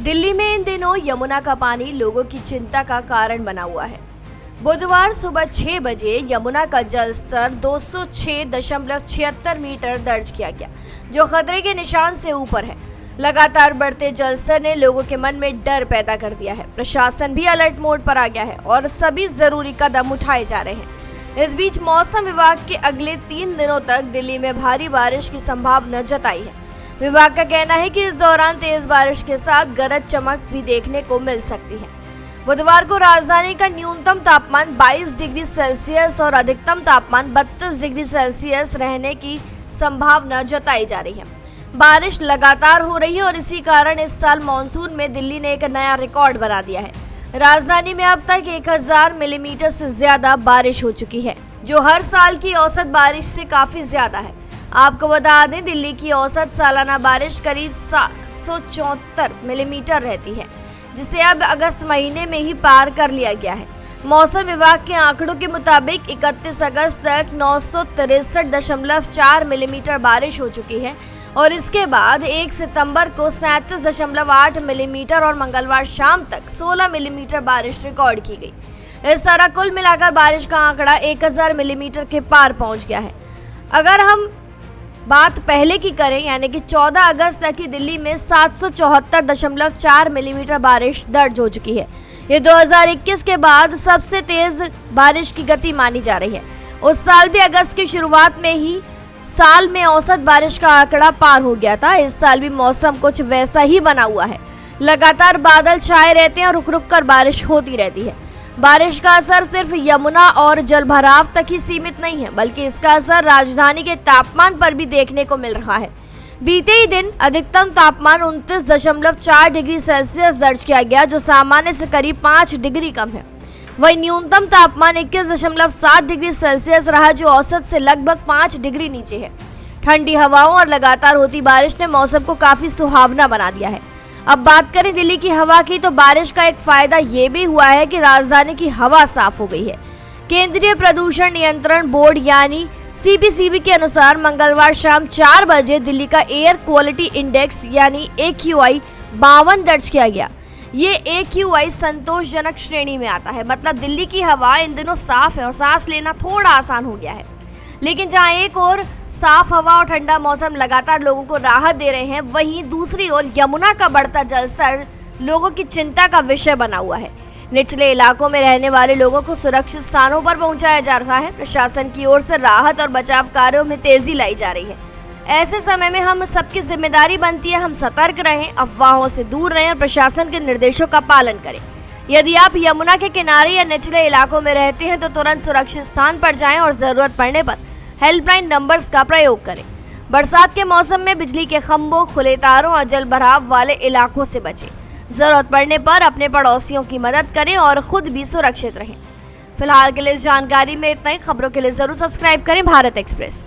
दिल्ली में इन दिनों यमुना का पानी लोगों की चिंता का कारण बना हुआ है। बुधवार सुबह 6 बजे यमुना का जल स्तर 206.76 मीटर दर्ज किया गया, जो खतरे के निशान से ऊपर है। लगातार बढ़ते जल स्तर ने लोगों के मन में डर पैदा कर दिया है। प्रशासन भी अलर्ट मोड पर आ गया है और सभी जरूरी कदम उठाए जा रहे हैं। इस बीच मौसम विभाग के अगले 3 दिनों तक दिल्ली में भारी बारिश की संभावना जताई है। विभाग का कहना है कि इस दौरान तेज बारिश के साथ गरज चमक भी देखने को मिल सकती है। बुधवार को राजधानी का न्यूनतम तापमान 22 डिग्री सेल्सियस और अधिकतम तापमान 32 डिग्री सेल्सियस रहने की संभावना जताई जा रही है। बारिश लगातार हो रही है और इसी कारण इस साल मानसून में दिल्ली ने एक नया रिकॉर्ड बना दिया है। राजधानी में अब तक 1000 मिलीमीटर से ज्यादा बारिश हो चुकी है, जो हर साल की औसत बारिश से काफी ज्यादा है। आपको बता दें, दिल्ली की औसत सालाना बारिश करीब 774 मिलीमीटर रहती है, जिसे अब अगस्त महीने में ही पार कर लिया गया है। मौसम विभाग के आंकड़ों के मुताबिक 31 अगस्त तक 963.4 मिलीमीटर बारिश हो चुकी है और इसके बाद 1 सितंबर को 37.8 मिलीमीटर और मंगलवार शाम तक 16 मिलीमीटर बारिश रिकॉर्ड की गई। इस तरह कुल मिलाकर बारिश का आंकड़ा 1000 मिलीमीटर के पार पहुंच गया है। अगर हम बात पहले की करें, यानी कि 14 अगस्त तक ही दिल्ली में 774.4 मिलीमीटर बारिश दर्ज हो चुकी है। ये 2021 के बाद सबसे तेज बारिश की गति मानी जा रही है। उस साल भी अगस्त की शुरुआत में ही साल में औसत बारिश का आंकड़ा पार हो गया था। इस साल भी मौसम कुछ वैसा ही बना हुआ है। लगातार बादल छाए रहते हैं और रुक रुक कर बारिश होती रहती है। बारिश का असर सिर्फ यमुना और जलभराव तक ही सीमित नहीं है, बल्कि इसका असर राजधानी के तापमान पर भी देखने को मिल रहा है। बीते ही दिन अधिकतम तापमान 29.4 डिग्री सेल्सियस दर्ज किया गया, जो सामान्य से करीब 5 डिग्री कम है। वहीं न्यूनतम तापमान 21.7 डिग्री सेल्सियस रहा, जो औसत से लगभग 5 डिग्री नीचे है। ठंडी हवाओं और लगातार होती बारिश ने मौसम को काफी सुहावना बना दिया है। अब बात करें दिल्ली की हवा की, तो बारिश का एक फायदा ये भी हुआ है कि राजधानी की हवा साफ हो गई है। केंद्रीय प्रदूषण नियंत्रण बोर्ड यानी CPCB के अनुसार मंगलवार शाम 4 बजे दिल्ली का एयर क्वालिटी इंडेक्स यानी AQI 52 दर्ज किया गया। ये AQI संतोषजनक श्रेणी में आता है, मतलब दिल्ली की हवा इन दिनों साफ है और सांस लेना थोड़ा आसान हो गया है। लेकिन जहां एक और साफ हवा और ठंडा मौसम लगातार लोगों को राहत दे रहे हैं, वहीं दूसरी ओर यमुना का बढ़ता जलस्तर लोगों की चिंता का विषय बना हुआ है। निचले इलाकों में रहने वाले लोगों को सुरक्षित स्थानों पर पहुंचाया जा रहा है। प्रशासन की ओर से राहत और बचाव कार्यों में तेजी लाई जा रही है। ऐसे समय में हम सबकी जिम्मेदारी बनती है, हम सतर्क रहें, अफवाहों से दूर रहें और प्रशासन के निर्देशों का पालन करें। यदि आप यमुना के किनारे या निचले इलाकों में रहते हैं तो तुरंत सुरक्षित स्थान पर जाएं और जरूरत पड़ने पर हेल्पलाइन नंबर्स का प्रयोग करें। बरसात के मौसम में बिजली के खंभों, खुले तारों और जल भराव वाले इलाकों से बचें। जरूरत पड़ने पर अपने पड़ोसियों की मदद करें और खुद भी सुरक्षित रहें। फिलहाल के लिए इस जानकारी में इतना ही। खबरों के लिए जरूर सब्सक्राइब करें भारत एक्सप्रेस।